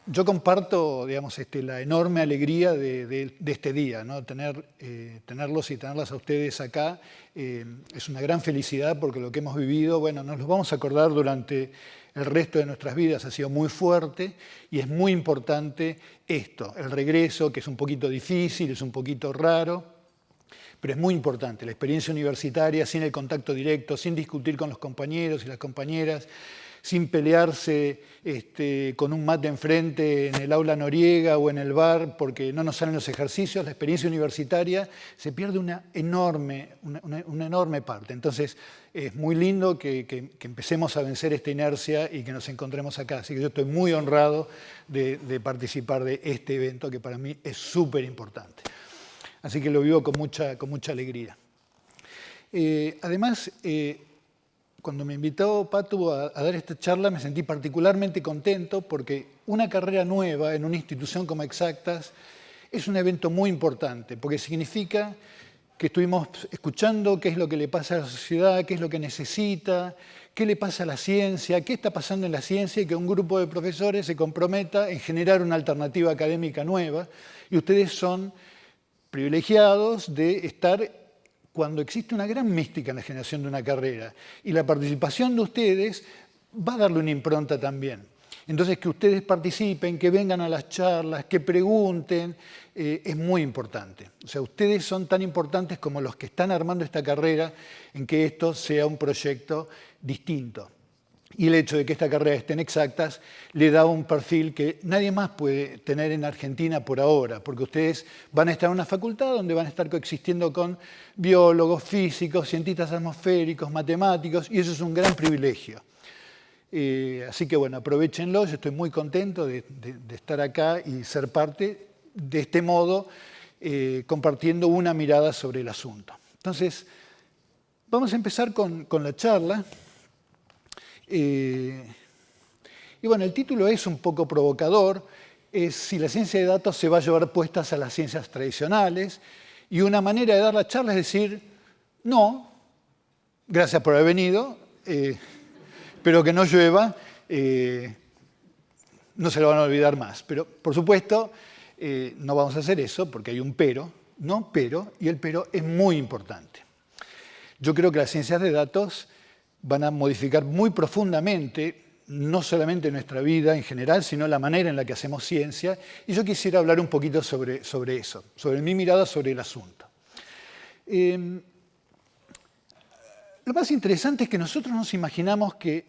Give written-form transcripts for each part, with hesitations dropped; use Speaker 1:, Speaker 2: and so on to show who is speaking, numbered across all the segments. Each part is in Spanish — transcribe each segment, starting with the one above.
Speaker 1: Yo comparto, digamos, la enorme alegría de este día, ¿no? Tenerlos y tenerlas a ustedes acá es una gran felicidad porque lo que hemos vivido, bueno, nos lo vamos a acordar durante el resto de nuestras vidas, ha sido muy fuerte y es muy importante esto, el regreso, que es un poquito difícil, es un poquito raro, pero es muy importante. La experiencia universitaria, sin el contacto directo, sin discutir con los compañeros y las compañeras, sin pelearse con un mate enfrente en el aula Noriega o en el bar porque no nos salen los ejercicios, la experiencia universitaria se pierde una enorme parte. Entonces, es muy lindo que empecemos a vencer esta inercia y que nos encontremos acá. Así que yo estoy muy honrado de participar de este evento que para mí es súper importante. Así que lo vivo con mucha alegría. Además, cuando me invitó Patu a dar esta charla me sentí particularmente contento porque una carrera nueva en una institución como Exactas es un evento muy importante porque significa que estuvimos escuchando qué es lo que le pasa a la sociedad, qué es lo que necesita, qué le pasa a la ciencia, qué está pasando en la ciencia y que un grupo de profesores se comprometa en generar una alternativa académica nueva. Y ustedes son privilegiados de estar cuando existe una gran mística en la generación de una carrera. Y la participación de ustedes va a darle una impronta también. Entonces, que ustedes participen, que vengan a las charlas, que pregunten, es muy importante. O sea, ustedes son tan importantes como los que están armando esta carrera en que esto sea un proyecto distinto. Y el hecho de que esta carrera esté en Exactas le da un perfil que nadie más puede tener en Argentina por ahora, porque ustedes van a estar en una facultad donde van a estar coexistiendo con biólogos, físicos, cientistas atmosféricos, matemáticos, y eso es un gran privilegio. Así que bueno, aprovechenlo, yo estoy muy contento de estar acá y ser parte de este modo, compartiendo una mirada sobre el asunto. Entonces, vamos a empezar con la charla. Y bueno, el título es un poco provocador, es si la ciencia de datos se va a llevar puestas a las ciencias tradicionales, y una manera de dar la charla es decir, no, gracias por haber venido, pero que no llueva, no se lo van a olvidar más. Pero, por supuesto, no vamos a hacer eso porque hay un pero, y el pero es muy importante. Yo creo que las ciencias de datos van a modificar muy profundamente, no solamente nuestra vida en general, sino la manera en la que hacemos ciencia. Y yo quisiera hablar un poquito sobre eso, sobre mi mirada sobre el asunto. Lo más interesante es que nosotros nos imaginamos que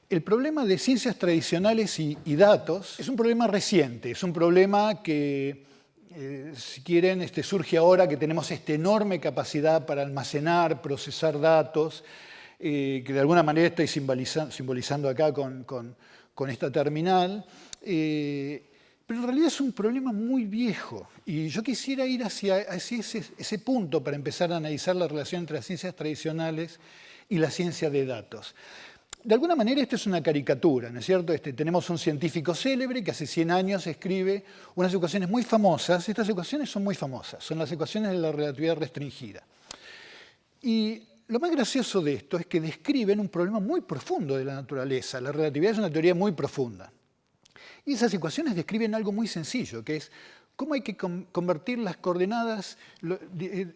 Speaker 1: el problema de ciencias tradicionales y datos es un problema reciente, es un problema que, si quieren, surge ahora que tenemos esta enorme capacidad para almacenar, procesar datos, que de alguna manera estoy simbolizando acá con esta terminal, pero en realidad es un problema muy viejo. Y yo quisiera ir hacia ese punto para empezar a analizar la relación entre las ciencias tradicionales y la ciencia de datos. De alguna manera esto es una caricatura, ¿no es cierto? Tenemos un científico célebre que hace 100 años escribe unas ecuaciones muy famosas. Estas ecuaciones son muy famosas, son las ecuaciones de la relatividad restringida. Y lo más gracioso de esto es que describen un problema muy profundo de la naturaleza. La relatividad es una teoría muy profunda. Y esas ecuaciones describen algo muy sencillo, que es cómo hay que convertir las coordenadas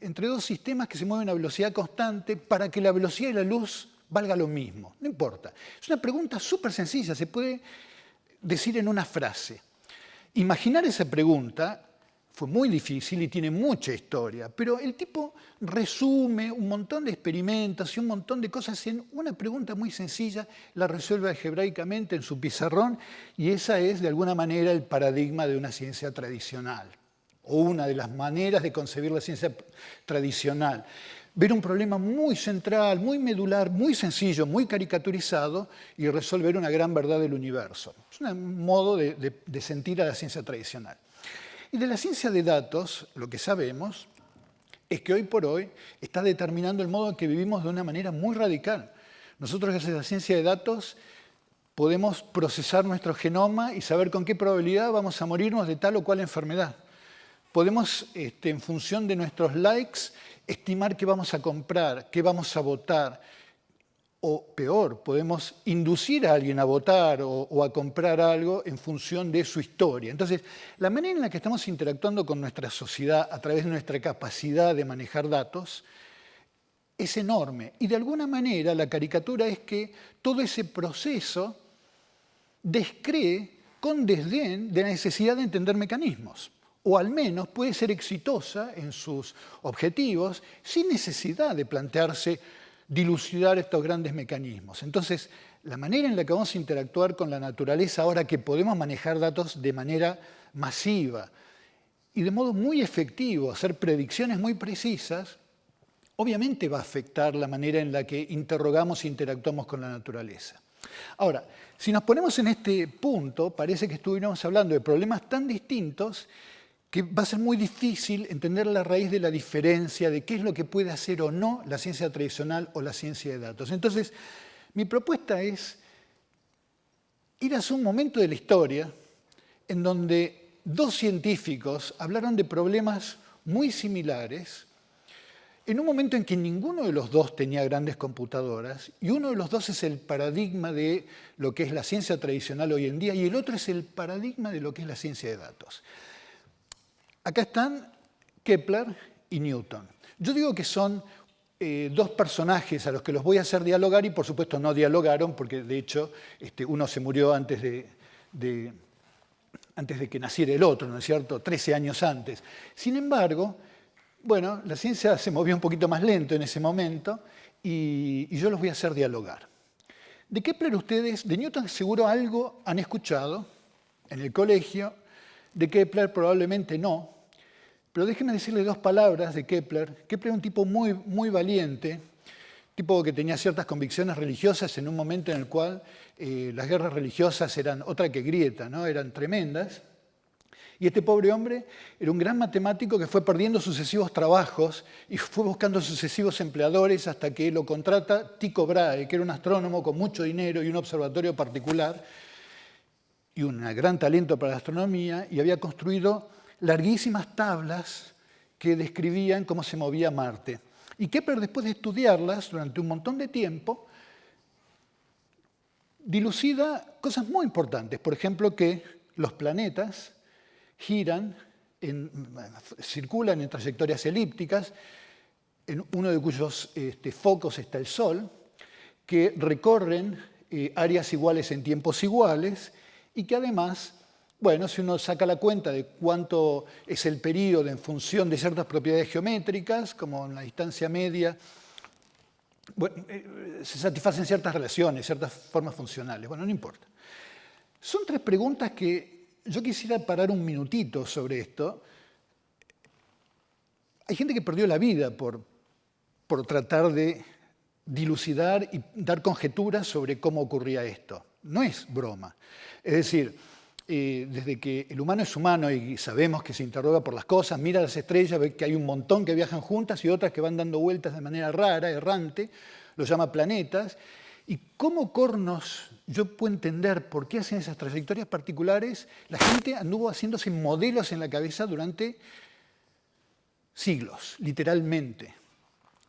Speaker 1: entre dos sistemas que se mueven a velocidad constante para que la velocidad de la luz valga lo mismo. No importa. Es una pregunta súper sencilla, se puede decir en una frase. Imaginar esa pregunta fue muy difícil y tiene mucha historia, pero el tipo resume un montón de experimentos y un montón de cosas en una pregunta muy sencilla, la resuelve algebraicamente en su pizarrón, y esa es, de alguna manera, el paradigma de una ciencia tradicional, o una de las maneras de concebir la ciencia tradicional. Ver un problema muy central, muy medular, muy sencillo, muy caricaturizado, y resolver una gran verdad del universo. Es un modo de sentir a la ciencia tradicional. Y de la ciencia de datos, lo que sabemos es que hoy por hoy está determinando el modo en que vivimos de una manera muy radical. Nosotros, gracias a la ciencia de datos, podemos procesar nuestro genoma y saber con qué probabilidad vamos a morirnos de tal o cual enfermedad. Podemos, en función de nuestros likes, estimar qué vamos a comprar, qué vamos a votar. O peor, podemos inducir a alguien a votar o a comprar algo en función de su historia. Entonces, la manera en la que estamos interactuando con nuestra sociedad a través de nuestra capacidad de manejar datos es enorme. Y de alguna manera la caricatura es que todo ese proceso descree con desdén de la necesidad de entender mecanismos. O al menos puede ser exitosa en sus objetivos sin necesidad de plantearse dilucidar estos grandes mecanismos. Entonces, la manera en la que vamos a interactuar con la naturaleza ahora que podemos manejar datos de manera masiva y de modo muy efectivo, hacer predicciones muy precisas, obviamente va a afectar la manera en la que interrogamos e interactuamos con la naturaleza. Ahora, si nos ponemos en este punto, parece que estuviéramos hablando de problemas tan distintos que va a ser muy difícil entender la raíz de la diferencia de qué es lo que puede hacer o no la ciencia tradicional o la ciencia de datos. Entonces, mi propuesta es ir hacia un momento de la historia en donde dos científicos hablaron de problemas muy similares en un momento en que ninguno de los dos tenía grandes computadoras y uno de los dos es el paradigma de lo que es la ciencia tradicional hoy en día y el otro es el paradigma de lo que es la ciencia de datos. Acá están Kepler y Newton. Yo digo que son dos personajes a los que los voy a hacer dialogar y por supuesto no dialogaron porque de hecho uno se murió antes de que naciera el otro, ¿no es cierto? 13 años antes. Sin embargo, bueno, la ciencia se movió un poquito más lento en ese momento y yo los voy a hacer dialogar. De Kepler ustedes, de Newton seguro algo han escuchado en el colegio, de Kepler probablemente no, pero déjenme decirles dos palabras de Kepler. Kepler era un tipo muy, muy valiente, tipo que tenía ciertas convicciones religiosas en un momento en el cual las guerras religiosas eran otra que grieta, ¿no? Eran tremendas. Y este pobre hombre era un gran matemático que fue perdiendo sucesivos trabajos y fue buscando sucesivos empleadores hasta que lo contrata Tycho Brahe, que era un astrónomo con mucho dinero y un observatorio particular y un gran talento para la astronomía, y había construido larguísimas tablas que describían cómo se movía Marte. Y Kepler, después de estudiarlas durante un montón de tiempo, dilucida cosas muy importantes. Por ejemplo, que los planetas circulan en trayectorias elípticas, en uno de cuyos focos está el Sol, que recorren áreas iguales en tiempos iguales y que además, bueno, si uno saca la cuenta de cuánto es el período en función de ciertas propiedades geométricas, como en la distancia media, bueno, se satisfacen ciertas relaciones, ciertas formas funcionales. Bueno, no importa. Son tres preguntas que yo quisiera parar un minutito sobre esto. Hay gente que perdió la vida por tratar de dilucidar y dar conjeturas sobre cómo ocurría esto. No es broma. Es decir, desde que el humano es humano y sabemos que se interroga por las cosas, mira las estrellas, ve que hay un montón que viajan juntas y otras que van dando vueltas de manera rara, errante, los llama planetas. ¿Y cómo cornos yo puedo entender por qué hacen esas trayectorias particulares? La gente anduvo haciéndose modelos en la cabeza durante siglos, literalmente.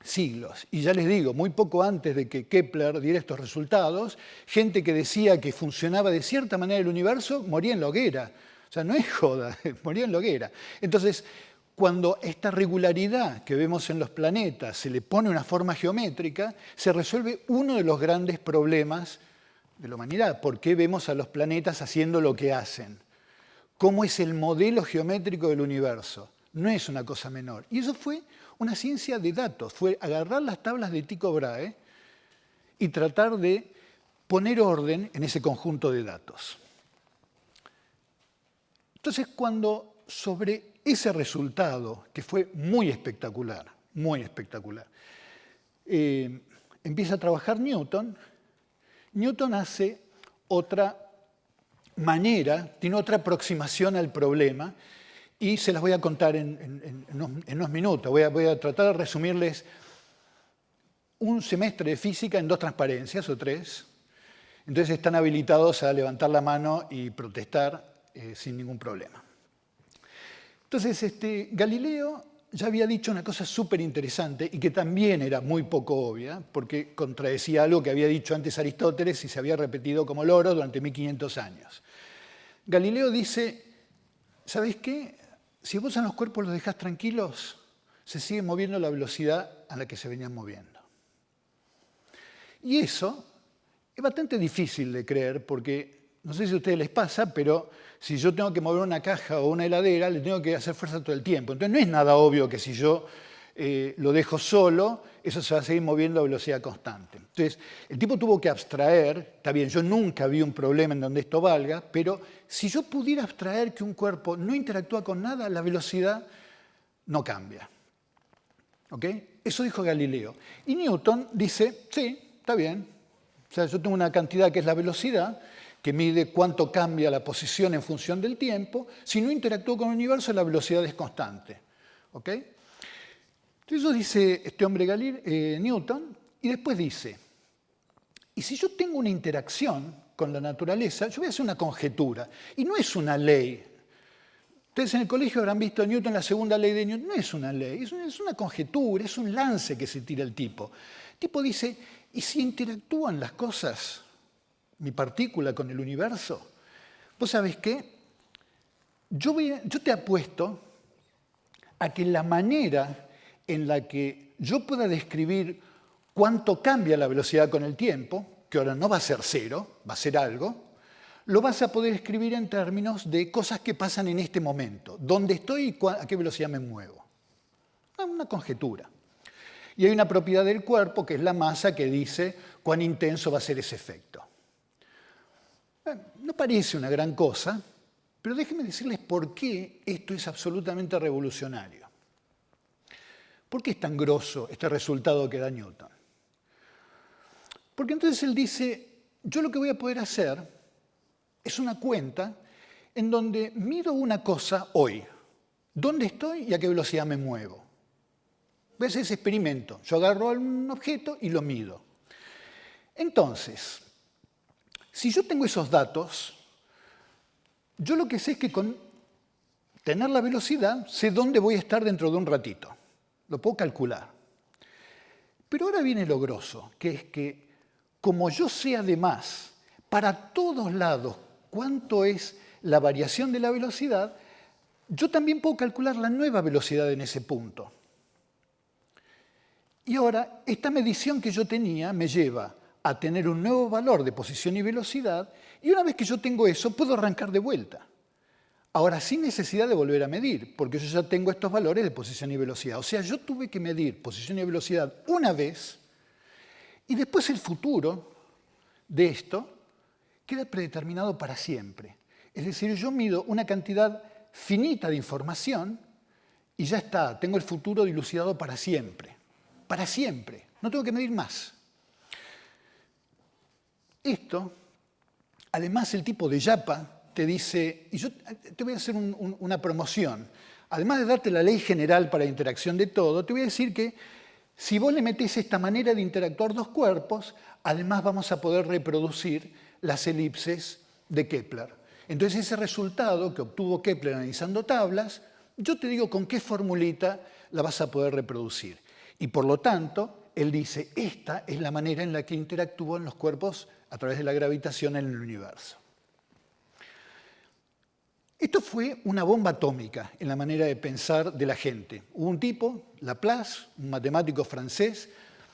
Speaker 1: Siglos. Y ya les digo, muy poco antes de que Kepler diera estos resultados, gente que decía que funcionaba de cierta manera el universo moría en la hoguera. O sea, no es joda, moría en la hoguera. Entonces, cuando esta regularidad que vemos en los planetas se le pone una forma geométrica, se resuelve uno de los grandes problemas de la humanidad. ¿Por qué vemos a los planetas haciendo lo que hacen? ¿Cómo es el modelo geométrico del universo? No es una cosa menor. Y eso fue una ciencia de datos, fue agarrar las tablas de Tycho Brahe y tratar de poner orden en ese conjunto de datos. Entonces, cuando sobre ese resultado, que fue muy espectacular, empieza a trabajar Newton, Newton hace otra manera, tiene otra aproximación al problema, y se las voy a contar en unos minutos. Voy a tratar de resumirles un semestre de física en 2 transparencias o 3. Entonces están habilitados a levantar la mano y protestar sin ningún problema. Entonces, Galileo ya había dicho una cosa súper interesante y que también era muy poco obvia, porque contradecía algo que había dicho antes Aristóteles y se había repetido como loro durante 1500 años. Galileo dice, ¿sabéis qué? Si vos a los cuerpos los dejás tranquilos, se sigue moviendo a la velocidad a la que se venían moviendo. Y eso es bastante difícil de creer porque, no sé si a ustedes les pasa, pero si yo tengo que mover una caja o una heladera, le tengo que hacer fuerza todo el tiempo. Entonces no es nada obvio que si yo lo dejo solo, eso se va a seguir moviendo a velocidad constante. Entonces, el tipo tuvo que abstraer, está bien, yo nunca vi un problema en donde esto valga, pero si yo pudiera abstraer que un cuerpo no interactúa con nada, la velocidad no cambia. ¿Ok? Eso dijo Galileo. Y Newton dice, sí, está bien. O sea, yo tengo una cantidad que es la velocidad, que mide cuánto cambia la posición en función del tiempo. Si no interactúo con el universo, la velocidad es constante. ¿Ok? Entonces eso dice este hombre Newton, y después dice, y si yo tengo una interacción con la naturaleza, yo voy a hacer una conjetura, y no es una ley. Ustedes en el colegio habrán visto Newton, la segunda ley de Newton, no es una ley, es una conjetura, es un lance que se tira el tipo. El tipo dice, ¿y si interactúan las cosas, mi partícula con el universo? ¿Vos sabés qué? Yo te apuesto a que la manera en la que yo pueda describir cuánto cambia la velocidad con el tiempo, que ahora no va a ser cero, va a ser algo, lo vas a poder escribir en términos de cosas que pasan en este momento, dónde estoy y a qué velocidad me muevo. Una conjetura. Y hay una propiedad del cuerpo, que es la masa, que dice cuán intenso va a ser ese efecto. No parece una gran cosa, pero déjenme decirles por qué esto es absolutamente revolucionario. ¿Por qué es tan grosso este resultado que da Newton? Porque entonces él dice, yo lo que voy a poder hacer es una cuenta en donde mido una cosa hoy. ¿Dónde estoy y a qué velocidad me muevo? Voy a hacer ese experimento. Yo agarro un objeto y lo mido. Entonces, si yo tengo esos datos, yo lo que sé es que con tener la velocidad, sé dónde voy a estar dentro de un ratito. Lo puedo calcular. Pero ahora viene lo grosso, que es que como yo sé además para todos lados cuánto es la variación de la velocidad, yo también puedo calcular la nueva velocidad en ese punto. Y ahora, esta medición que yo tenía me lleva a tener un nuevo valor de posición y velocidad, y una vez que yo tengo eso, puedo arrancar de vuelta. Ahora, sin necesidad de volver a medir, porque yo ya tengo estos valores de posición y velocidad. O sea, yo tuve que medir posición y velocidad una vez, y después el futuro de esto queda predeterminado para siempre. Es decir, yo mido una cantidad finita de información y ya está, tengo el futuro dilucidado para siempre. Para siempre, no tengo que medir más. Esto, además el tipo de Yapa te dice, y yo te voy a hacer una promoción, además de darte la ley general para la interacción de todo, te voy a decir que si vos le metés esta manera de interactuar dos cuerpos, además vamos a poder reproducir las elipses de Kepler. Entonces ese resultado que obtuvo Kepler analizando tablas, yo te digo con qué formulita la vas a poder reproducir. Y por lo tanto, él dice, esta es la manera en la que interactúan los cuerpos a través de la gravitación en el universo. Esto fue una bomba atómica en la manera de pensar de la gente. Hubo un tipo, Laplace, un matemático francés,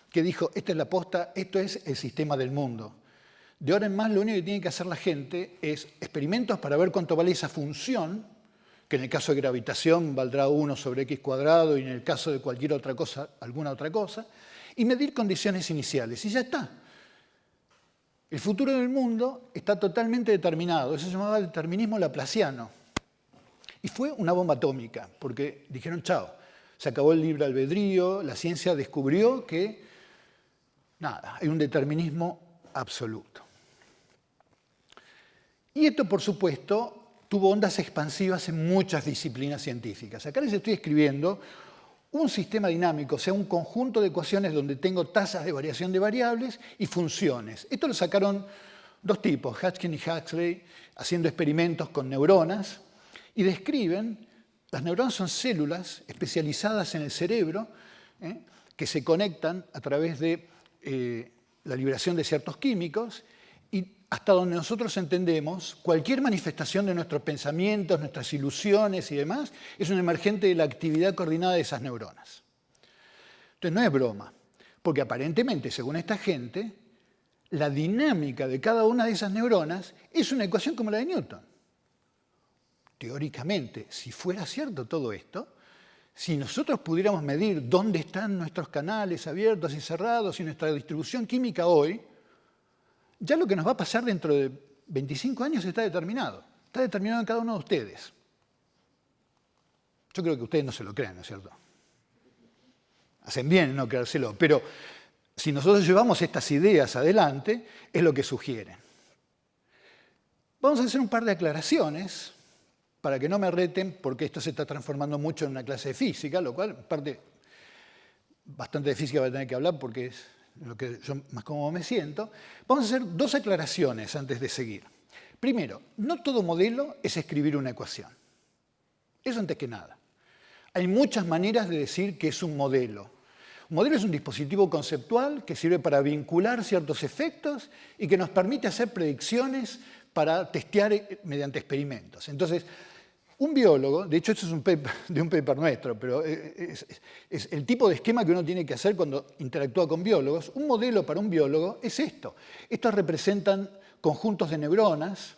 Speaker 1: que dijo, esta es la posta, esto es el sistema del mundo. De ahora en más lo único que tiene que hacer la gente es experimentos para ver cuánto vale esa función, que en el caso de gravitación valdrá 1 sobre x cuadrado y en el caso de cualquier otra cosa, alguna otra cosa, y medir condiciones iniciales. Y ya está. El futuro del mundo está totalmente determinado. Eso se llamaba determinismo laplaciano. Y fue una bomba atómica, porque dijeron, chao, se acabó el libre albedrío, la ciencia descubrió que, nada, hay un determinismo absoluto. Y esto, por supuesto, tuvo ondas expansivas en muchas disciplinas científicas. Acá les estoy escribiendo un sistema dinámico, o sea, un conjunto de ecuaciones donde tengo tasas de variación de variables y funciones. Esto lo sacaron dos tipos, Hodgkin y Huxley, haciendo experimentos con neuronas, y describen Las neuronas son células especializadas en el cerebro, que se conectan a través de la liberación de ciertos químicos, y hasta donde nosotros entendemos, cualquier manifestación de nuestros pensamientos, nuestras ilusiones y demás, es un emergente de la actividad coordinada de esas neuronas. Entonces no es broma, porque aparentemente, según esta gente, la dinámica de cada una de esas neuronas es una ecuación como la de Newton. Teóricamente, si fuera cierto todo esto, si nosotros pudiéramos medir dónde están nuestros canales abiertos y cerrados y nuestra distribución química hoy, ya lo que nos va a pasar dentro de 25 años está determinado. Está determinado en cada uno de ustedes. Yo creo que ustedes no se lo creen, ¿no es cierto? Hacen bien en no creérselo, pero si nosotros llevamos estas ideas adelante, es lo que sugieren. Vamos a hacer un par de aclaraciones para que no me reten, porque esto se está transformando mucho en una clase de física, lo cual, parte bastante de física va a tener que hablar porque es lo que yo más cómodo me siento. Vamos a hacer dos aclaraciones antes de seguir. Primero, no todo modelo es escribir una ecuación. Eso antes que nada. Hay muchas maneras de decir que es un modelo. Un modelo es un dispositivo conceptual que sirve para vincular ciertos efectos y que nos permite hacer predicciones para testear mediante experimentos. Entonces, un biólogo, de hecho esto es un paper, de un paper nuestro, pero es el tipo de esquema que uno tiene que hacer cuando interactúa con biólogos. Un modelo para un biólogo es esto. Estos representan conjuntos de neuronas,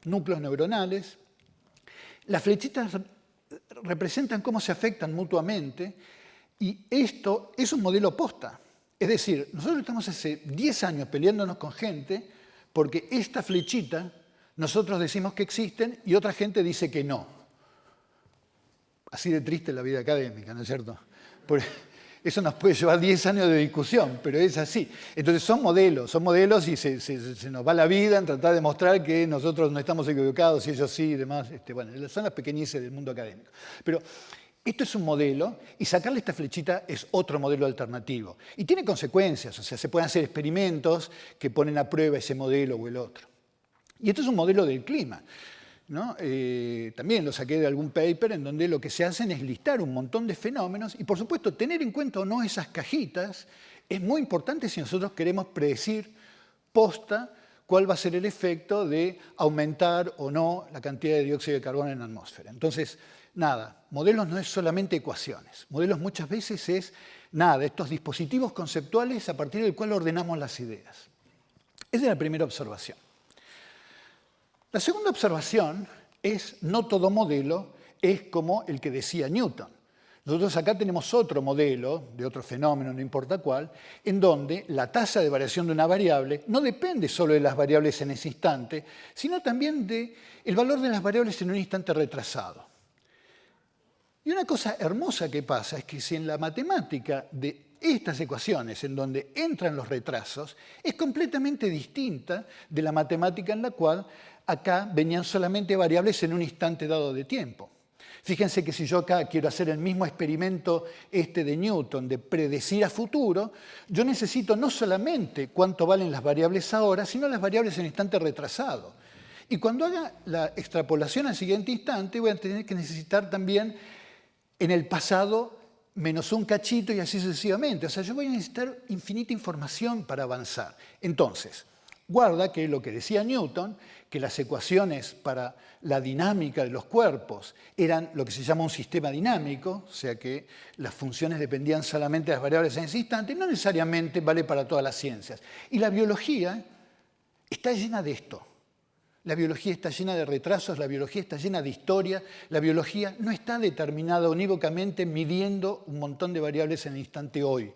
Speaker 1: núcleos neuronales. Las flechitas representan cómo se afectan mutuamente y esto es un modelo posta. Es decir, nosotros estamos hace 10 años peleándonos con gente porque esta flechita nosotros decimos que existen y otra gente dice que no. Así de triste la vida académica, ¿no es cierto? Eso nos puede llevar 10 años de discusión, pero es así. Entonces son modelos y se nos va la vida en tratar de mostrar que nosotros no estamos equivocados y ellos sí y demás. Bueno, son las pequeñeces del mundo académico. Pero esto es un modelo y sacarle esta flechita es otro modelo alternativo. Y tiene consecuencias, o sea, se pueden hacer experimentos que ponen a prueba ese modelo o el otro. Y esto es un modelo del clima, ¿no? También lo saqué de algún paper en donde lo que se hacen es listar un montón de fenómenos y, por supuesto, tener en cuenta o no esas cajitas es muy importante si nosotros queremos predecir posta cuál va a ser el efecto de aumentar o no la cantidad de dióxido de carbono en la atmósfera. Entonces, nada, modelos no es solamente ecuaciones. Modelos muchas veces es, nada, estos dispositivos conceptuales a partir del cual ordenamos las ideas. Esa es la primera observación. La segunda observación es, no todo modelo es como el que decía Newton. Nosotros acá tenemos otro modelo, de otro fenómeno, no importa cuál, en donde la tasa de variación de una variable no depende solo de las variables en ese instante, sino también del valor de las variables en un instante retrasado. Y una cosa hermosa que pasa es que si en la matemática de estas ecuaciones en donde entran los retrasos es completamente distinta de la matemática en la cual acá venían solamente variables en un instante dado de tiempo. Fíjense que si yo acá quiero hacer el mismo experimento de Newton de predecir a futuro, yo necesito no solamente cuánto valen las variables ahora, sino las variables en instante retrasado. Y cuando haga la extrapolación al siguiente instante, voy a tener que necesitar también en el pasado menos un cachito y así sucesivamente. O sea, yo voy a necesitar infinita información para avanzar. Entonces, guarda que lo que decía Newton, que las ecuaciones para la dinámica de los cuerpos eran lo que se llama un sistema dinámico, o sea que las funciones dependían solamente de las variables en ese instante, no necesariamente vale para todas las ciencias. Y la biología está llena de esto. La biología está llena de retrasos, la biología está llena de historia, la biología no está determinada unívocamente midiendo un montón de variables en el instante hoy.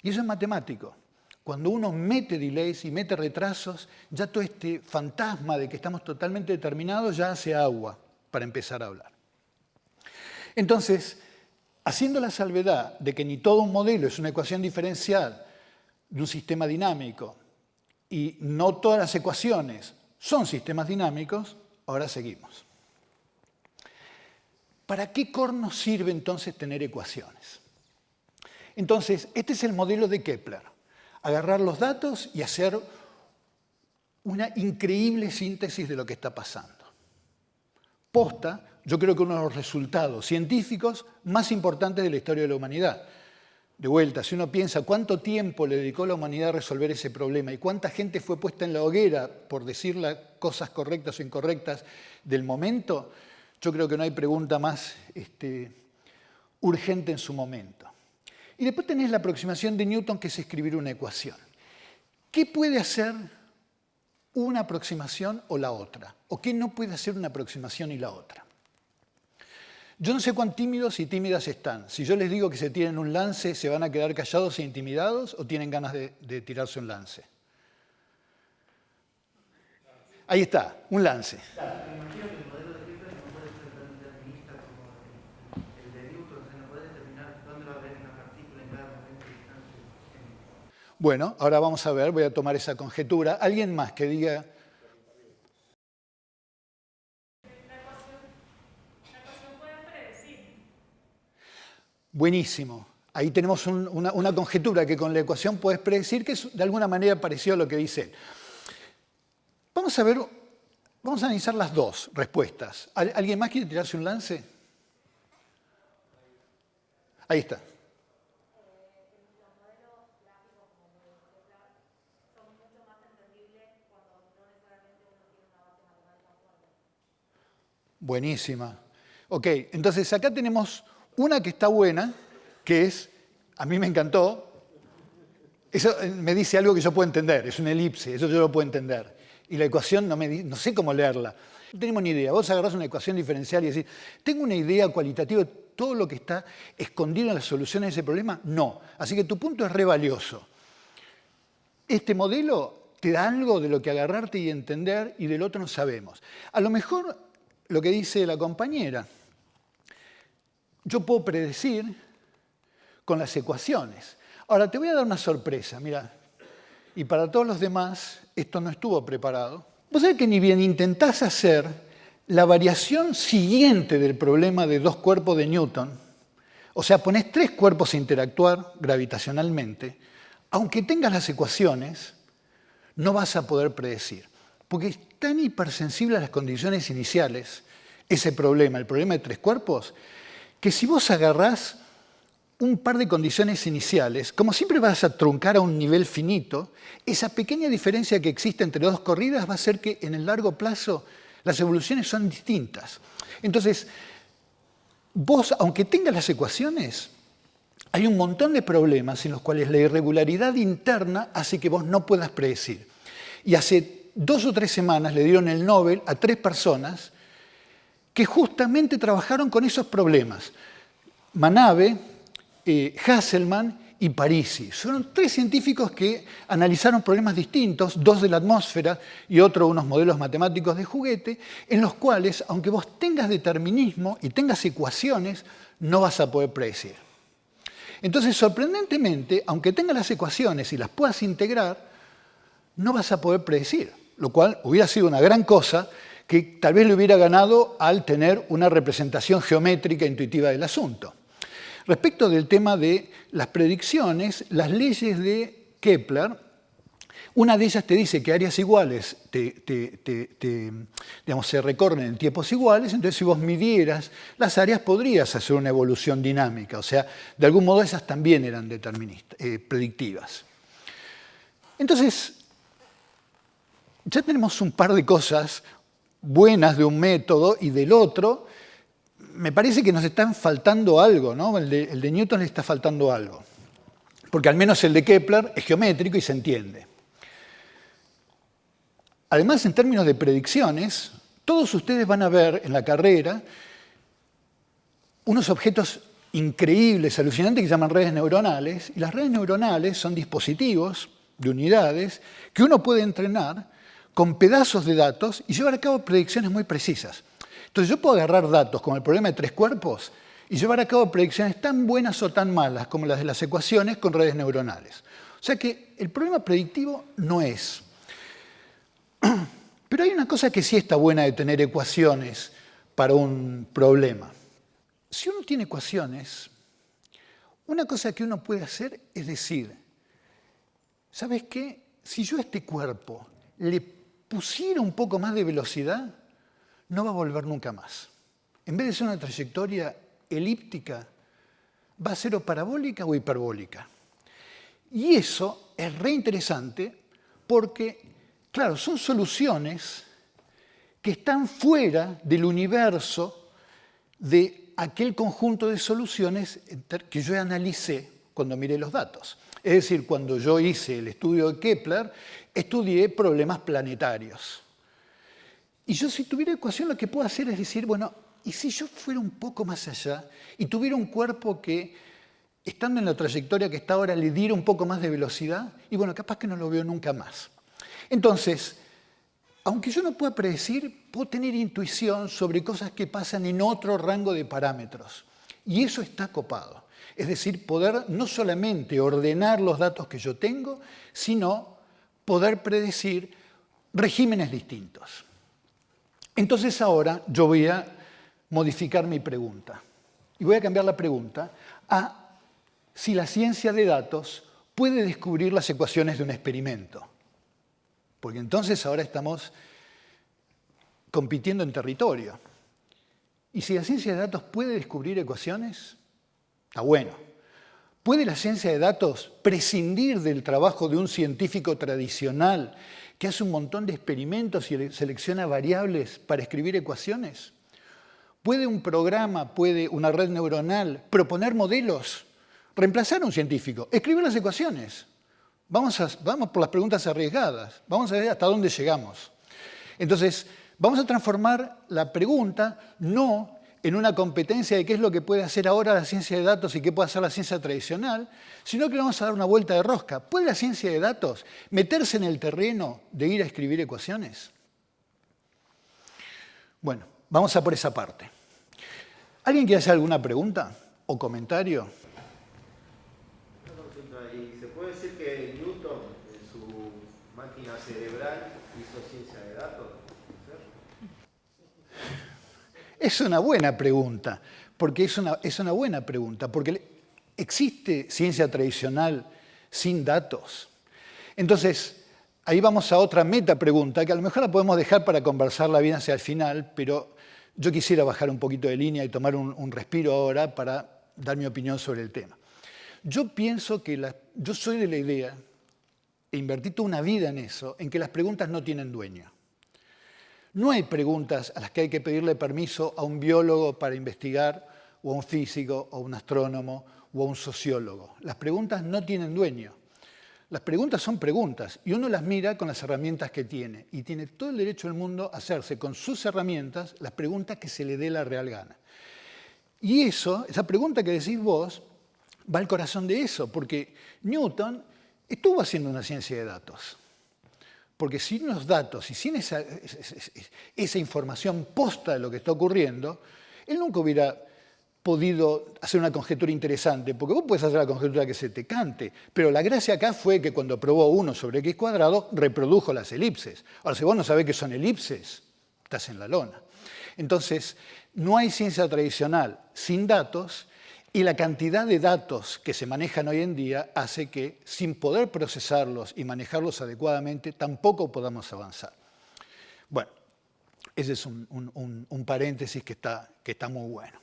Speaker 1: Y eso es matemático. Cuando uno mete delays y mete retrasos, ya todo este fantasma de que estamos totalmente determinados ya hace agua para empezar a hablar. Entonces, haciendo la salvedad de que ni todo un modelo es una ecuación diferencial de un sistema dinámico y no todas las ecuaciones son sistemas dinámicos, ahora seguimos. ¿Para qué corno sirve entonces tener ecuaciones? Entonces, este es el modelo de Kepler. Agarrar los datos y hacer una increíble síntesis de lo que está pasando. posta, yo creo que uno de los resultados científicos más importantes de la historia de la humanidad. De vuelta, si uno piensa cuánto tiempo le dedicó la humanidad a resolver ese problema y cuánta gente fue puesta en la hoguera por decir las cosas correctas o incorrectas del momento, yo creo que no hay pregunta más urgente en su momento. Y después tenés la aproximación de Newton, que es escribir una ecuación. ¿Qué puede hacer una aproximación o la otra? ¿O qué no puede hacer una aproximación y la otra? Yo no sé cuán tímidos y tímidas están. Si yo les digo que se tiren un lance, ¿se van a quedar callados e intimidados o tienen ganas de tirarse un lance? Ahí está, un lance.
Speaker 2: Claro, me imagino que el modelo de Kepler no puede ser tan determinista como el de Newton, o sea, no puede determinar dónde va a haber una partícula en cada momento de distancia.
Speaker 1: Bueno, ahora vamos a ver, voy a tomar esa conjetura. ¿Alguien más que diga? Buenísimo. Ahí tenemos una conjetura que con la ecuación puedes predecir, que es de alguna manera parecido a lo que dice él. Vamos a ver, vamos a analizar las dos respuestas. ¿Alguien más quiere tirarse un lance? Ahí está. Buenísima. Ok, entonces acá tenemos una que está buena, que es, a mí me encantó, eso me dice algo que yo puedo entender, es una elipse, eso yo lo puedo entender. Y la ecuación no sé cómo leerla. No tenemos ni idea. Vos agarrás una ecuación diferencial y decís, ¿tengo una idea cualitativa de todo lo que está escondido en la solución de ese problema? No. Así que tu punto es re valioso. Este modelo te da algo de lo que agarrarte y entender y del otro no sabemos. A lo mejor lo que dice la compañera, yo puedo predecir con las ecuaciones. Ahora, te voy a dar una sorpresa, mira. Y para todos los demás, esto no estuvo preparado. Vos sabés que ni bien intentás hacer la variación siguiente del problema de dos cuerpos de Newton, o sea, ponés tres cuerpos a interactuar gravitacionalmente, aunque tengas las ecuaciones, no vas a poder predecir. Porque es tan hipersensible a las condiciones iniciales, ese problema, el problema de tres cuerpos, que si vos agarrás un par de condiciones iniciales, como siempre vas a truncar a un nivel finito, esa pequeña diferencia que existe entre dos corridas va a hacer que en el largo plazo las evoluciones son distintas. Entonces, vos, aunque tengas las ecuaciones, hay un montón de problemas en los cuales la irregularidad interna hace que vos no puedas predecir. Y hace 2 o 3 semanas le dieron el Nobel a 3 personas que justamente trabajaron con esos problemas. Manabe, Hasselmann y Parisi. Fueron 3 científicos que analizaron problemas distintos, 2 de la atmósfera y otro unos modelos matemáticos de juguete, en los cuales, aunque vos tengas determinismo y tengas ecuaciones, no vas a poder predecir. Entonces, sorprendentemente, aunque tengas las ecuaciones y las puedas integrar, no vas a poder predecir, lo cual hubiera sido una gran cosa que tal vez le hubiera ganado al tener una representación geométrica intuitiva del asunto. Respecto del tema de las predicciones, las leyes de Kepler, una de ellas te dice que áreas iguales se recorren en tiempos iguales, entonces si vos midieras las áreas podrías hacer una evolución dinámica, o sea, de algún modo esas también eran predictivas. Entonces, ya tenemos un par de cosas buenas de un método y del otro. Me parece que nos está faltando algo, ¿no? El de Newton le está faltando algo. Porque al menos el de Kepler es geométrico y se entiende. Además, en términos de predicciones, todos ustedes van a ver en la carrera unos objetos increíbles, alucinantes, que se llaman redes neuronales. Y las redes neuronales son dispositivos de unidades que uno puede entrenar con pedazos de datos y llevar a cabo predicciones muy precisas. Entonces yo puedo agarrar datos como el problema de tres cuerpos y llevar a cabo predicciones tan buenas o tan malas como las de las ecuaciones con redes neuronales. O sea que el problema predictivo no es. Pero hay una cosa que sí está buena de tener ecuaciones para un problema. Si uno tiene ecuaciones, una cosa que uno puede hacer es decir, ¿sabes qué? Si yo a este cuerpo le pusiera un poco más de velocidad, no va a volver nunca más. En vez de ser una trayectoria elíptica, va a ser o parabólica o hiperbólica. Y eso es re interesante porque, claro, son soluciones que están fuera del universo de aquel conjunto de soluciones que yo analicé cuando miré los datos. Es decir, cuando yo hice el estudio de Kepler, estudié problemas planetarios. Y yo, si tuviera ecuación, lo que puedo hacer es decir, bueno, ¿y si yo fuera un poco más allá y tuviera un cuerpo que, estando en la trayectoria que está ahora, le diera un poco más de velocidad? Y bueno, capaz que no lo veo nunca más. Entonces, aunque yo no pueda predecir, puedo tener intuición sobre cosas que pasan en otro rango de parámetros. Y eso está copado. Es decir, poder no solamente ordenar los datos que yo tengo, sino poder predecir regímenes distintos. Entonces ahora yo voy a modificar mi pregunta. Y voy a cambiar la pregunta a si la ciencia de datos puede descubrir las ecuaciones de un experimento. Porque entonces ahora estamos compitiendo en territorio. Y si la ciencia de datos puede descubrir ecuaciones, está bueno. ¿Puede la ciencia de datos prescindir del trabajo de un científico tradicional que hace un montón de experimentos y selecciona variables para escribir ecuaciones? ¿Puede un programa, puede una red neuronal proponer modelos, reemplazar a un científico, escribir las ecuaciones? Vamos por las preguntas arriesgadas, vamos a ver hasta dónde llegamos. Entonces, vamos a transformar la pregunta no en una competencia de qué es lo que puede hacer ahora la ciencia de datos y qué puede hacer la ciencia tradicional, sino que le vamos a dar una vuelta de rosca. ¿Puede la ciencia de datos meterse en el terreno de ir a escribir ecuaciones? Bueno, vamos a por esa parte. ¿Alguien quiere hacer alguna pregunta o comentario?
Speaker 3: ¿Y se puede decir que Newton, en su máquina cerebral, hizo ciencia de datos?
Speaker 1: Es una buena pregunta, porque es una buena pregunta, porque ¿existe ciencia tradicional sin datos? Entonces, ahí vamos a otra meta pregunta, que a lo mejor la podemos dejar para conversarla bien hacia el final, pero yo quisiera bajar un poquito de línea y tomar un respiro ahora para dar mi opinión sobre el tema. Yo pienso que yo soy de la idea, e invertí toda una vida en eso, en que las preguntas no tienen dueño. No hay preguntas a las que hay que pedirle permiso a un biólogo para investigar, o a un físico, o a un astrónomo, o a un sociólogo. Las preguntas no tienen dueño. Las preguntas son preguntas, y uno las mira con las herramientas que tiene. Y tiene todo el derecho del mundo a hacerse con sus herramientas las preguntas que se le dé la real gana. Y esa pregunta que decís vos, va al corazón de eso, porque Newton estuvo haciendo una ciencia de datos. Porque sin los datos y sin esa información posta de lo que está ocurriendo, él nunca hubiera podido hacer una conjetura interesante, porque vos puedes hacer la conjetura que se te cante, pero la gracia acá fue que cuando probó 1 sobre x cuadrado, reprodujo las elipses. Ahora, si vos no sabés qué son elipses, estás en la lona. Entonces, no hay ciencia tradicional sin datos, y la cantidad de datos que se manejan hoy en día hace que, sin poder procesarlos y manejarlos adecuadamente, tampoco podamos avanzar. Bueno, ese es un paréntesis que está muy bueno.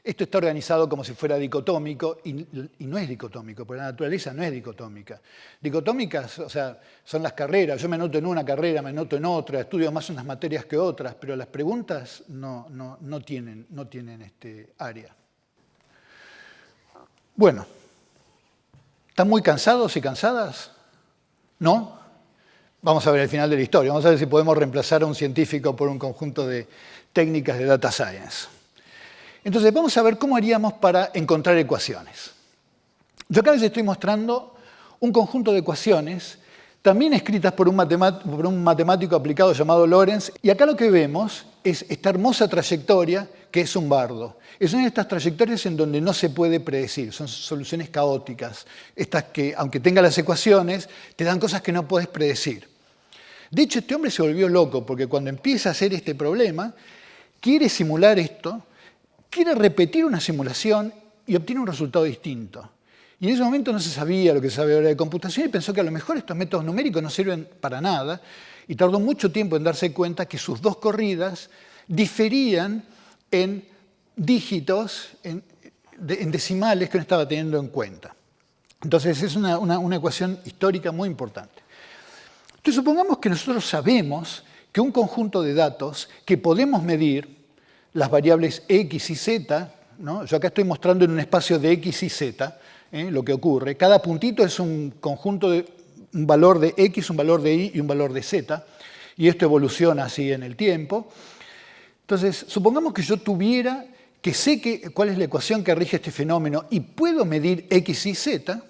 Speaker 1: Esto está organizado como si fuera dicotómico, y no es dicotómico, porque la naturaleza no es dicotómica. Dicotómicas, o sea, son las carreras. Yo me anoto en una carrera, me anoto en otra, estudio más unas materias que otras, pero las preguntas no tienen área. Bueno, ¿están muy cansados y cansadas? ¿No? Vamos a ver el final de la historia. Vamos a ver si podemos reemplazar a un científico por un conjunto de técnicas de data science. Entonces, vamos a ver cómo haríamos para encontrar ecuaciones. Yo acá les estoy mostrando un conjunto de ecuaciones, también escritas por un matemático aplicado llamado Lorentz, y acá lo que vemos es esta hermosa trayectoria que es un bardo. Es una de estas trayectorias en donde no se puede predecir, son soluciones caóticas, estas que, aunque tengan las ecuaciones, te dan cosas que no puedes predecir. De hecho, este hombre se volvió loco, porque cuando empieza a hacer este problema, quiere simular esto, quiere repetir una simulación y obtiene un resultado distinto. Y en ese momento no se sabía lo que se sabe ahora de computación y pensó que a lo mejor estos métodos numéricos no sirven para nada y tardó mucho tiempo en darse cuenta que sus dos corridas diferían en dígitos, en decimales que no estaba teniendo en cuenta. Entonces es una ecuación histórica muy importante. Entonces supongamos que nosotros sabemos que un conjunto de datos que podemos medir, las variables x y z, ¿no? Yo acá estoy mostrando en un espacio de x y z lo que ocurre. Cada puntito es un conjunto de un valor de x, un valor de y y un valor de z, y esto evoluciona así en el tiempo. Entonces, supongamos que yo tuviera que sé cuál es la ecuación que rige este fenómeno y puedo medir x y z,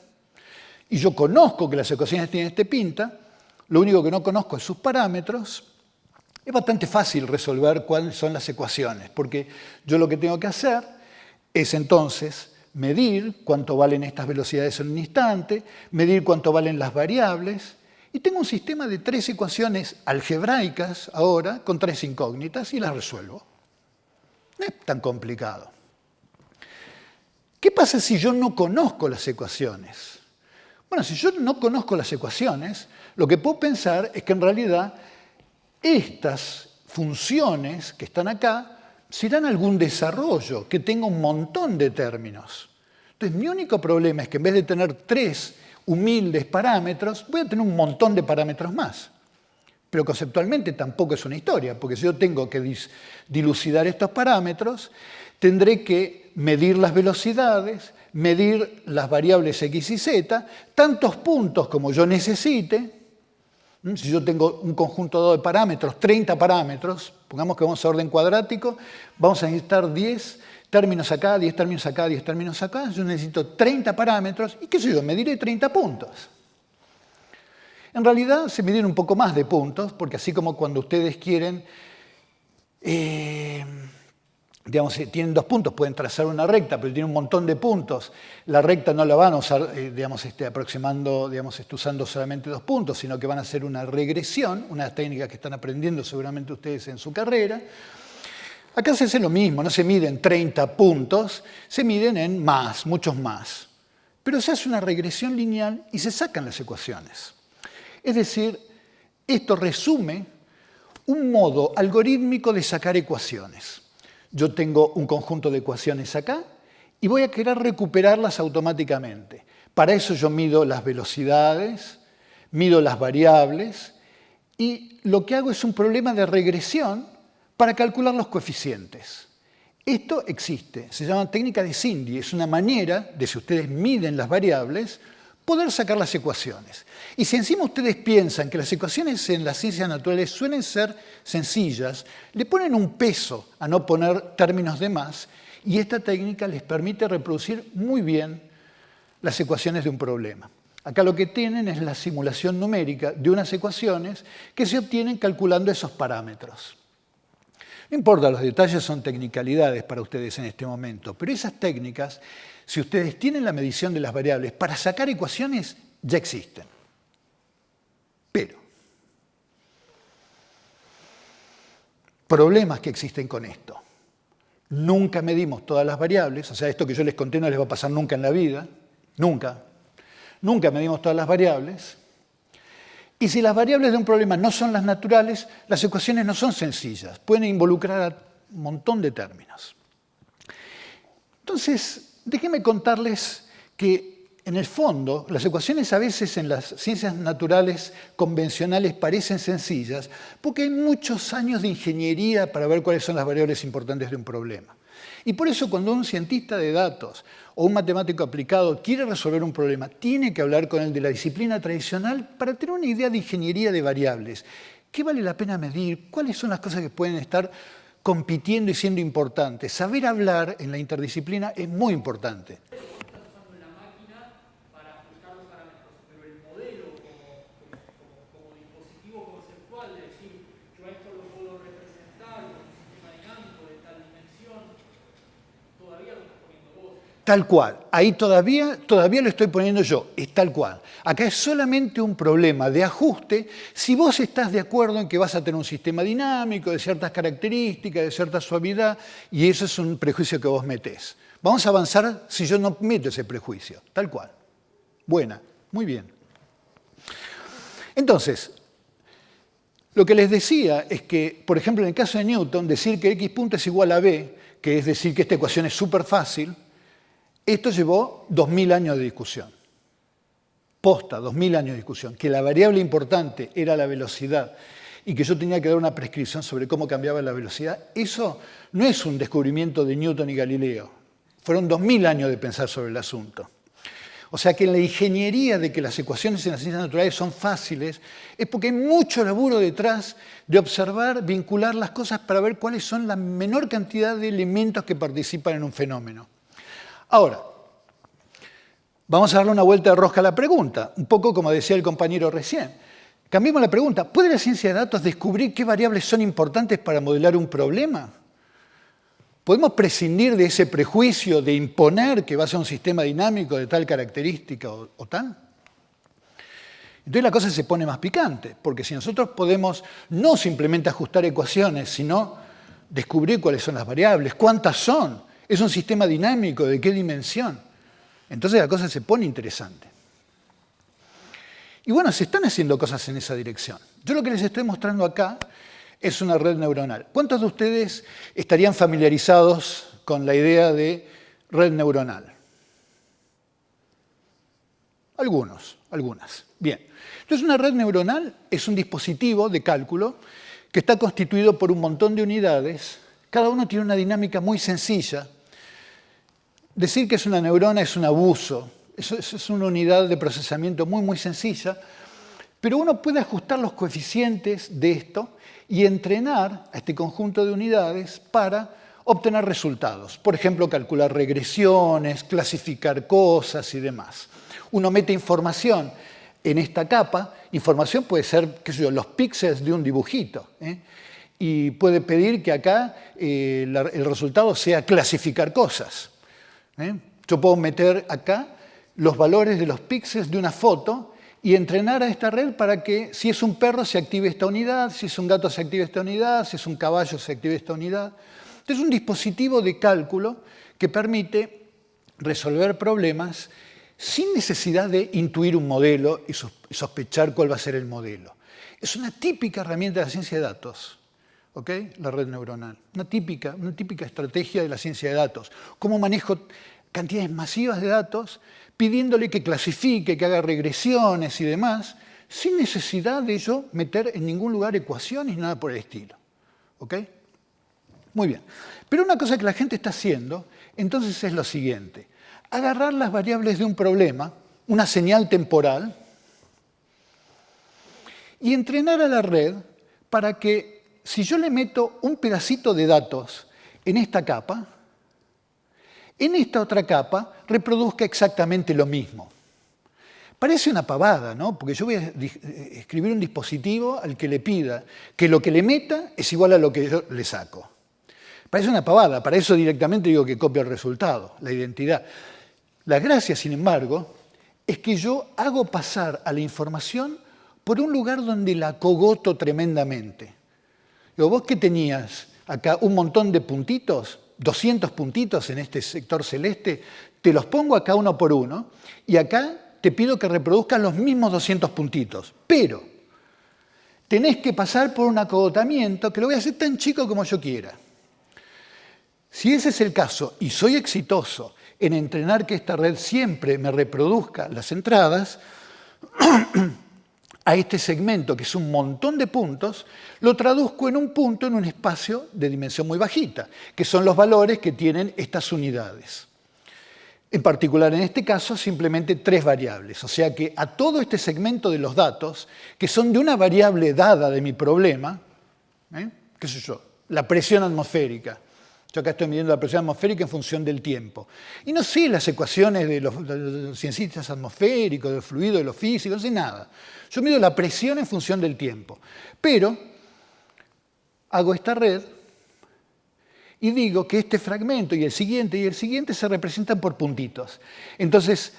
Speaker 1: y yo conozco que las ecuaciones tienen esta pinta, lo único que no conozco es sus parámetros. Es bastante fácil resolver cuáles son las ecuaciones, porque yo lo que tengo que hacer es entonces medir cuánto valen estas velocidades en un instante, medir cuánto valen las variables, y tengo un sistema de 3 ecuaciones algebraicas ahora, con 3 incógnitas, y las resuelvo. No es tan complicado. ¿Qué pasa si yo no conozco las ecuaciones? Bueno, si yo no conozco las ecuaciones, lo que puedo pensar es que en realidad estas funciones que están acá serán algún desarrollo que tenga un montón de términos. Entonces, mi único problema es que en vez de tener 3 humildes parámetros, voy a tener un montón de parámetros más. Pero conceptualmente tampoco es una historia, porque si yo tengo que dilucidar estos parámetros, tendré que medir las velocidades, medir las variables x y z, tantos puntos como yo necesite. Si yo tengo un conjunto dado de parámetros, 30 parámetros, pongamos que vamos a orden cuadrático, vamos a necesitar 10 términos acá, 10 términos acá, 10 términos acá, yo necesito 30 parámetros, y qué sé yo, mediré 30 puntos. En realidad se miden un poco más de puntos, porque así como cuando ustedes quieren, digamos, si tienen 2 puntos, pueden trazar una recta, pero tienen un montón de puntos, la recta no la van a usar, digamos, aproximando, digamos, usando solamente 2 puntos, sino que van a hacer una regresión, una técnica que están aprendiendo seguramente ustedes en su carrera. Acá se hace lo mismo, no se miden 30 puntos, se miden en más, muchos más. Pero se hace una regresión lineal y se sacan las ecuaciones. Es decir, esto resume un modo algorítmico de sacar ecuaciones. Yo tengo un conjunto de ecuaciones acá y voy a querer recuperarlas automáticamente. Para eso yo mido las velocidades, mido las variables y lo que hago es un problema de regresión para calcular los coeficientes. Esto existe, se llama técnica de Cindy, es una manera de, si ustedes miden las variables, poder sacar las ecuaciones. Y si encima ustedes piensan que las ecuaciones en las ciencias naturales suelen ser sencillas, le ponen un peso a no poner términos de más, y esta técnica les permite reproducir muy bien las ecuaciones de un problema. Acá lo que tienen es la simulación numérica de unas ecuaciones que se obtienen calculando esos parámetros. No importa, los detalles son tecnicalidades para ustedes en este momento, pero esas técnicas, si ustedes tienen la medición de las variables, para sacar ecuaciones ya existen. Pero, problemas que existen con esto. Nunca medimos todas las variables, o sea, esto que yo les conté no les va a pasar nunca en la vida, nunca. Nunca medimos todas las variables. Y si las variables de un problema no son las naturales, las ecuaciones no son sencillas, pueden involucrar a un montón de términos. Entonces, déjenme contarles que, en el fondo, las ecuaciones a veces en las ciencias naturales convencionales parecen sencillas porque hay muchos años de ingeniería para ver cuáles son las variables importantes de un problema. Y por eso cuando un cientista de datos o un matemático aplicado quiere resolver un problema, tiene que hablar con el de la disciplina tradicional para tener una idea de ingeniería de variables. ¿Qué vale la pena medir? ¿Cuáles son las cosas que pueden estar compitiendo y siendo importantes? Saber hablar en la interdisciplina es muy importante. Tal cual. Ahí todavía lo estoy poniendo yo. Es tal cual. Acá es solamente un problema de ajuste si vos estás de acuerdo en que vas a tener un sistema dinámico, de ciertas características, de cierta suavidad, y eso es un prejuicio que vos metés. Vamos a avanzar si yo no meto ese prejuicio. Tal cual. Buena, muy bien. Entonces, lo que les decía es que, por ejemplo, en el caso de Newton, decir que x punto es igual a b, que es decir que esta ecuación es súper fácil, esto llevó 2000 años de discusión. Posta, 2000 años de discusión. Que la variable importante era la velocidad y que yo tenía que dar una prescripción sobre cómo cambiaba la velocidad, eso no es un descubrimiento de Newton y Galileo. Fueron 2000 años de pensar sobre el asunto. O sea que en la ingeniería de que las ecuaciones en las ciencias naturales son fáciles es porque hay mucho laburo detrás de observar, vincular las cosas para ver cuáles son la menor cantidad de elementos que participan en un fenómeno. Ahora, vamos a darle una vuelta de rosca a la pregunta, un poco como decía el compañero recién. Cambiemos la pregunta, ¿puede la ciencia de datos descubrir qué variables son importantes para modelar un problema? ¿Podemos prescindir de ese prejuicio de imponer que va a ser un sistema dinámico de tal característica o tal? Entonces la cosa se pone más picante, porque si nosotros podemos no simplemente ajustar ecuaciones, sino descubrir cuáles son las variables, cuántas son, es un sistema dinámico, de qué dimensión, entonces la cosa se pone interesante. Y bueno, se están haciendo cosas en esa dirección. Yo lo que les estoy mostrando acá es una red neuronal. ¿Cuántos de ustedes estarían familiarizados con la idea de red neuronal? Algunas. Bien. Entonces, una red neuronal es un dispositivo de cálculo que está constituido por un montón de unidades. Cada uno tiene una dinámica muy sencilla. Decir que es una neurona es un abuso. Eso es una unidad de procesamiento muy sencilla. Pero uno puede ajustar los coeficientes de esto y entrenar a este conjunto de unidades para obtener resultados. Por ejemplo, calcular regresiones, clasificar cosas y demás. Uno mete información en esta capa. Información puede ser, qué sé yo, los píxeles de un dibujito. Y puede pedir que acá el resultado sea clasificar cosas. Yo puedo meter acá los valores de los píxeles de una foto y entrenar a esta red para que si es un perro se active esta unidad, si es un gato se active esta unidad, si es un caballo se active esta unidad. Entonces es un dispositivo de cálculo que permite resolver problemas sin necesidad de intuir un modelo y sospechar cuál va a ser el modelo. Es una típica herramienta de la ciencia de datos, ¿ok? La red neuronal. Una típica estrategia de la ciencia de datos. Cómo manejo cantidades masivas de datos pidiéndole que clasifique, que haga regresiones y demás, sin necesidad de yo meter en ningún lugar ecuaciones ni nada por el estilo. ¿Ok? Muy bien. Pero una cosa que la gente está haciendo, entonces, es lo siguiente. Agarrar las variables de un problema, una señal temporal, y entrenar a la red para que, si yo le meto un pedacito de datos en esta capa, en esta otra capa reproduzca exactamente lo mismo. Parece una pavada, ¿no? Porque yo voy a escribir un dispositivo al que le pida que lo que le meta es igual a lo que yo le saco. Parece una pavada, para eso directamente digo que copio el resultado, la identidad. La gracia, sin embargo, es que yo hago pasar a la información por un lugar donde la cogoto tremendamente. Digo, vos que tenías acá un montón de puntitos, 200 puntitos en este sector celeste, te los pongo acá uno por uno y acá te pido que reproduzcas los mismos 200 puntitos. Pero tenés que pasar por un acogotamiento que lo voy a hacer tan chico como yo quiera. Si ese es el caso y soy exitoso en entrenar que esta red siempre me reproduzca las entradas, a este segmento, que es un montón de puntos, lo traduzco en un punto en un espacio de dimensión muy bajita, que son los valores que tienen estas unidades. En particular, en este caso, simplemente 3 variables. O sea que a todo este segmento de los datos, que son de una variable dada de mi problema, qué sé yo, la presión atmosférica. Yo acá estoy midiendo la presión atmosférica en función del tiempo. Y no sé las ecuaciones de los cientistas atmosféricos, del fluido, de lo físico, no sé nada. Yo mido la presión en función del tiempo. Pero hago esta red y digo que este fragmento y el siguiente se representan por puntitos. Entonces,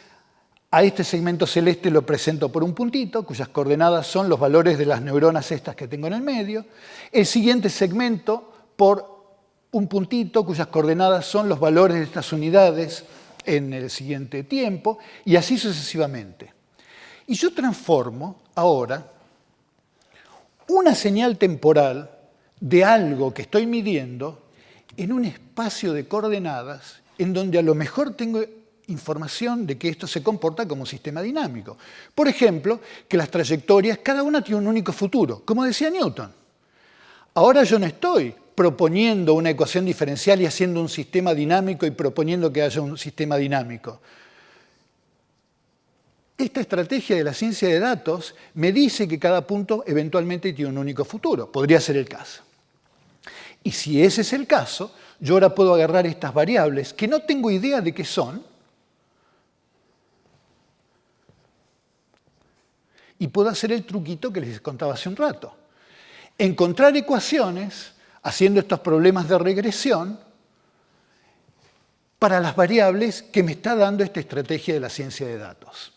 Speaker 1: a este segmento celeste lo presento por un puntito, cuyas coordenadas son los valores de las neuronas estas que tengo en el medio. El siguiente segmento por un puntito, cuyas coordenadas son los valores de estas unidades en el siguiente tiempo, y así sucesivamente. Y yo transformo ahora una señal temporal de algo que estoy midiendo en un espacio de coordenadas en donde a lo mejor tengo información de que esto se comporta como un sistema dinámico. Por ejemplo, que las trayectorias, cada una tiene un único futuro, como decía Newton. Ahora yo no estoy proponiendo una ecuación diferencial y haciendo un sistema dinámico y proponiendo que haya un sistema dinámico. Esta estrategia de la ciencia de datos me dice que cada punto eventualmente tiene un único futuro. Podría ser el caso. Y si ese es el caso, yo ahora puedo agarrar estas variables que no tengo idea de qué son y puedo hacer el truquito que les contaba hace un rato. Encontrar ecuaciones haciendo estos problemas de regresión para las variables que me está dando esta estrategia de la ciencia de datos.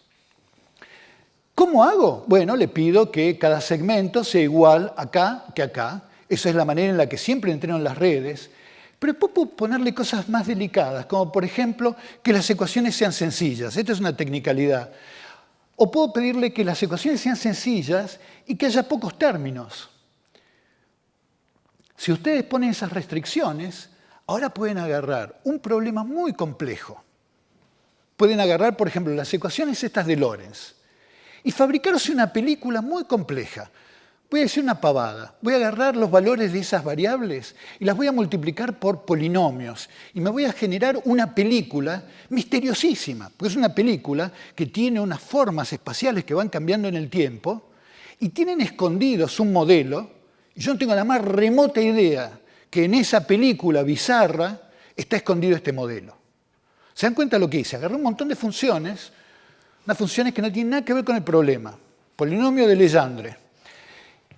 Speaker 1: ¿Cómo hago? Bueno, le pido que cada segmento sea igual acá que acá. Esa es la manera en la que siempre entreno en las redes. Pero puedo ponerle cosas más delicadas, como por ejemplo que las ecuaciones sean sencillas. Esta es una tecnicalidad. O puedo pedirle que las ecuaciones sean sencillas y que haya pocos términos. Si ustedes ponen esas restricciones, ahora pueden agarrar un problema muy complejo. Pueden agarrar, por ejemplo, las ecuaciones estas de Lorentz y fabricarse una película muy compleja. Voy a decir una pavada. Voy a agarrar los valores de esas variables y las voy a multiplicar por polinomios. Y me voy a generar una película misteriosísima, porque es una película que tiene unas formas espaciales que van cambiando en el tiempo y tienen escondidos un modelo. Y yo no tengo la más remota idea que en esa película bizarra está escondido este modelo. ¿Se dan cuenta lo que hice? Agarré un montón de funciones, unas funciones que no tienen nada que ver con el problema. Polinomio de Legendre.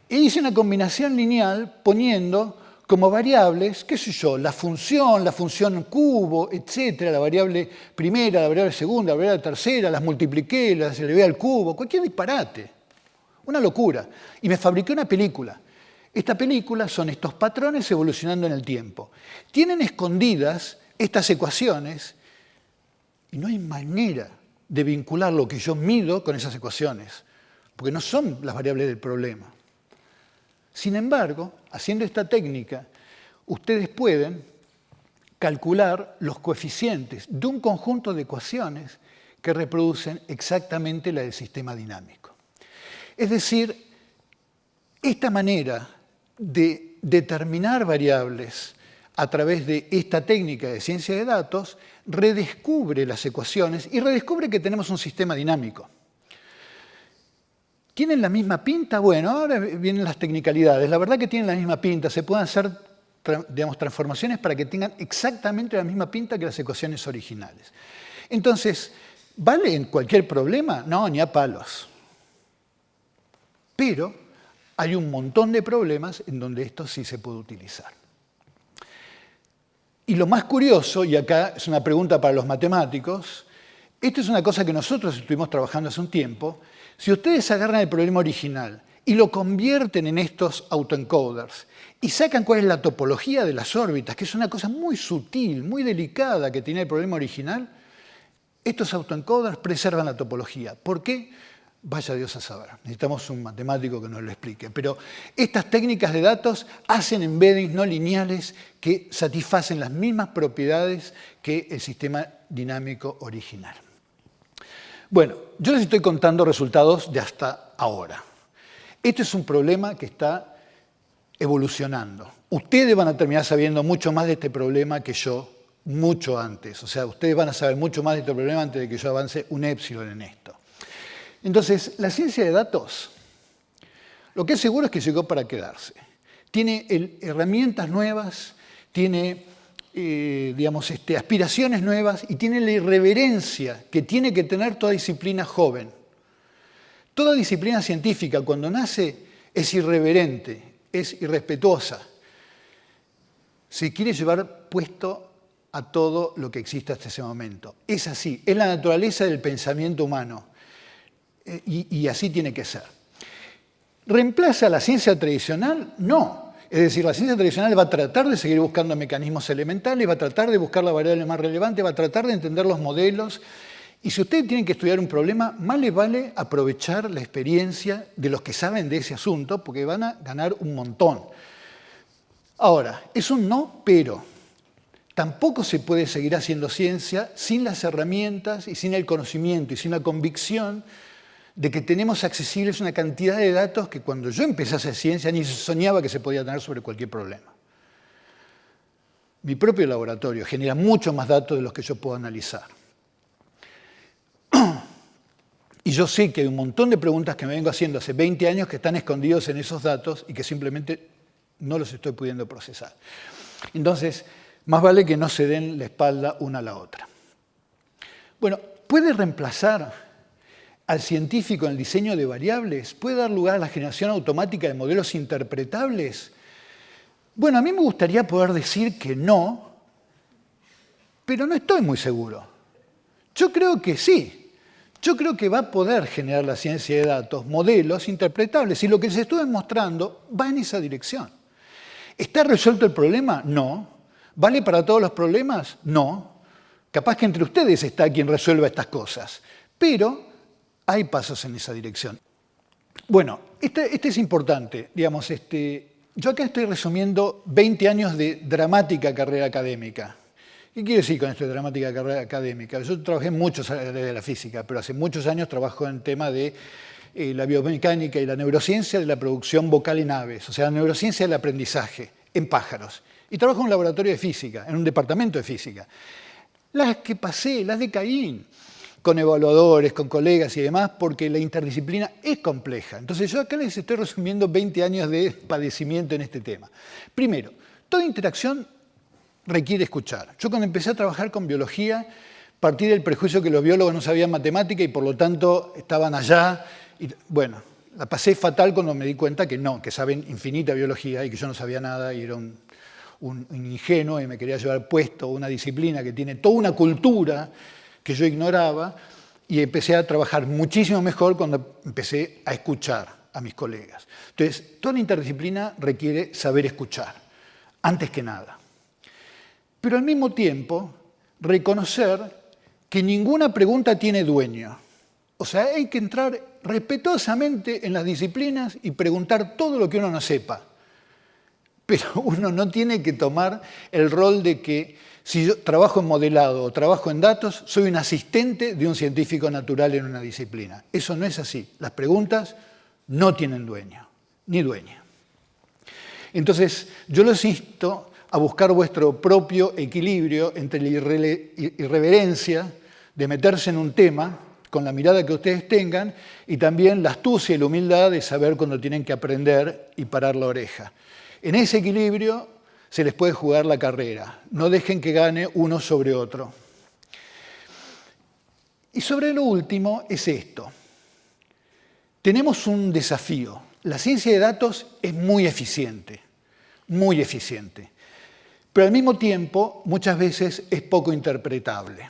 Speaker 1: E hice una combinación lineal poniendo como variables, qué sé yo, la función cubo, etcétera, la variable primera, la variable segunda, la variable tercera, las multipliqué, las elevé al cubo, cualquier disparate. Una locura. Y me fabriqué una película. Esta película son estos patrones evolucionando en el tiempo. Tienen escondidas estas ecuaciones y no hay manera de vincular lo que yo mido con esas ecuaciones, porque no son las variables del problema. Sin embargo, haciendo esta técnica, ustedes pueden calcular los coeficientes de un conjunto de ecuaciones que reproducen exactamente la del sistema dinámico. Es decir, esta manera de determinar variables a través de esta técnica de ciencia de datos redescubre las ecuaciones y redescubre que tenemos un sistema dinámico. ¿Tienen la misma pinta? Bueno, ahora vienen las tecnicalidades. La verdad que tienen la misma pinta. Se pueden hacer, digamos, transformaciones para que tengan exactamente la misma pinta que las ecuaciones originales. Entonces, ¿vale en cualquier problema? No, ni a palos. Pero hay un montón de problemas en donde esto sí se puede utilizar. Y lo más curioso, y acá es una pregunta para los matemáticos, esto es una cosa que nosotros estuvimos trabajando hace un tiempo. Si ustedes agarran el problema original y lo convierten en estos autoencoders y sacan cuál es la topología de las órbitas, que es una cosa muy sutil, muy delicada que tiene el problema original, estos autoencoders preservan la topología. ¿Por qué? Vaya Dios a saber. Necesitamos un matemático que nos lo explique. Pero estas técnicas de datos hacen embeddings no lineales que satisfacen las mismas propiedades que el sistema dinámico original. Bueno, yo les estoy contando resultados de hasta ahora. Este es un problema que está evolucionando. Ustedes van a terminar sabiendo mucho más de este problema que yo, mucho antes. O sea, ustedes van a saber mucho más de este problema antes de que yo avance un épsilon en esto. Entonces, la ciencia de datos, lo que es seguro es que llegó para quedarse. Tiene herramientas nuevas, tiene aspiraciones nuevas y tiene la irreverencia que tiene que tener toda disciplina joven. Toda disciplina científica, cuando nace, es irreverente, es irrespetuosa. Se quiere llevar puesto a todo lo que existe hasta ese momento. Es así, es la naturaleza del pensamiento humano. Y así tiene que ser. ¿Reemplaza la ciencia tradicional? No. Es decir, la ciencia tradicional va a tratar de seguir buscando mecanismos elementales, va a tratar de buscar la variable más relevante, va a tratar de entender los modelos. Y si ustedes tienen que estudiar un problema, más les vale aprovechar la experiencia de los que saben de ese asunto, porque van a ganar un montón. Ahora, es un no, pero tampoco se puede seguir haciendo ciencia sin las herramientas y sin el conocimiento y sin la convicción de que tenemos accesibles una cantidad de datos que cuando yo empecé a hacer ciencia ni soñaba que se podía tener sobre cualquier problema. Mi propio laboratorio genera mucho más datos de los que yo puedo analizar. Y yo sé que hay un montón de preguntas que me vengo haciendo hace 20 años que están escondidos en esos datos y que simplemente no los estoy pudiendo procesar. Entonces, más vale que no se den la espalda una a la otra. Bueno, ¿puede reemplazar al científico en el diseño de variables? ¿Puede dar lugar a la generación automática de modelos interpretables? Bueno, a mí me gustaría poder decir que no, pero no estoy muy seguro. Yo creo que sí. Yo creo que va a poder generar la ciencia de datos modelos interpretables y lo que les estuve mostrando va en esa dirección. ¿Está resuelto el problema? No. ¿Vale para todos los problemas? No. Capaz que entre ustedes está quien resuelva estas cosas, pero hay pasos en esa dirección. Bueno, este es importante. Digamos, yo acá estoy resumiendo 20 años de dramática carrera académica. ¿Qué quiere decir con esto de dramática carrera académica? Yo trabajé muchos años de la física, pero hace muchos años trabajo en el tema de la biomecánica y la neurociencia de la producción vocal en aves, o sea, la neurociencia del aprendizaje en pájaros. Y trabajo en un laboratorio de física, en un departamento de física. Las que pasé, las de Caín, con evaluadores, con colegas y demás, porque la interdisciplina es compleja. Entonces yo acá les estoy resumiendo 20 años de padecimiento en este tema. Primero, toda interacción requiere escuchar. Yo cuando empecé a trabajar con biología, partí del prejuicio que los biólogos no sabían matemática y por lo tanto estaban allá. Y, bueno, la pasé fatal cuando me di cuenta que no, que saben infinita biología y que yo no sabía nada y era un ingenuo y me quería llevar puesto una disciplina que tiene toda una cultura que yo ignoraba y empecé a trabajar muchísimo mejor cuando empecé a escuchar a mis colegas. Entonces, toda la interdisciplina requiere saber escuchar, antes que nada. Pero al mismo tiempo, reconocer que ninguna pregunta tiene dueño. O sea, hay que entrar respetuosamente en las disciplinas y preguntar todo lo que uno no sepa. Pero uno no tiene que tomar el rol de que si yo trabajo en modelado o trabajo en datos, soy un asistente de un científico natural en una disciplina. Eso no es así. Las preguntas no tienen dueño, ni dueña. Entonces, yo los insto a buscar vuestro propio equilibrio entre la irreverencia de meterse en un tema con la mirada que ustedes tengan y también la astucia y la humildad de saber cuando tienen que aprender y parar la oreja. En ese equilibrio se les puede jugar la carrera. No dejen que gane uno sobre otro. Y sobre lo último es esto. Tenemos un desafío. La ciencia de datos es muy eficiente, pero al mismo tiempo muchas veces es poco interpretable.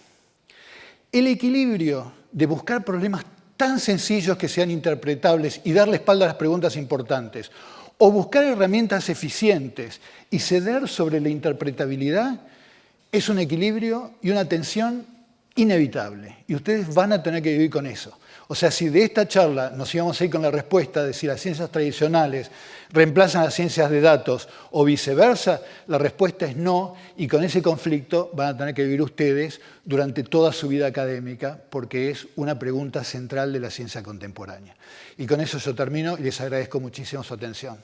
Speaker 1: El equilibrio de buscar problemas tan sencillos que sean interpretables y darle espalda a las preguntas importantes, o buscar herramientas eficientes y ceder sobre la interpretabilidad, es un equilibrio y una tensión inevitable. Y ustedes van a tener que vivir con eso. O sea, si de esta charla nos íbamos a ir con la respuesta de si las ciencias tradicionales reemplazan a las ciencias de datos o viceversa, la respuesta es no, y con ese conflicto van a tener que vivir ustedes durante toda su vida académica, porque es una pregunta central de la ciencia contemporánea. Y con eso yo termino y les agradezco muchísimo su atención.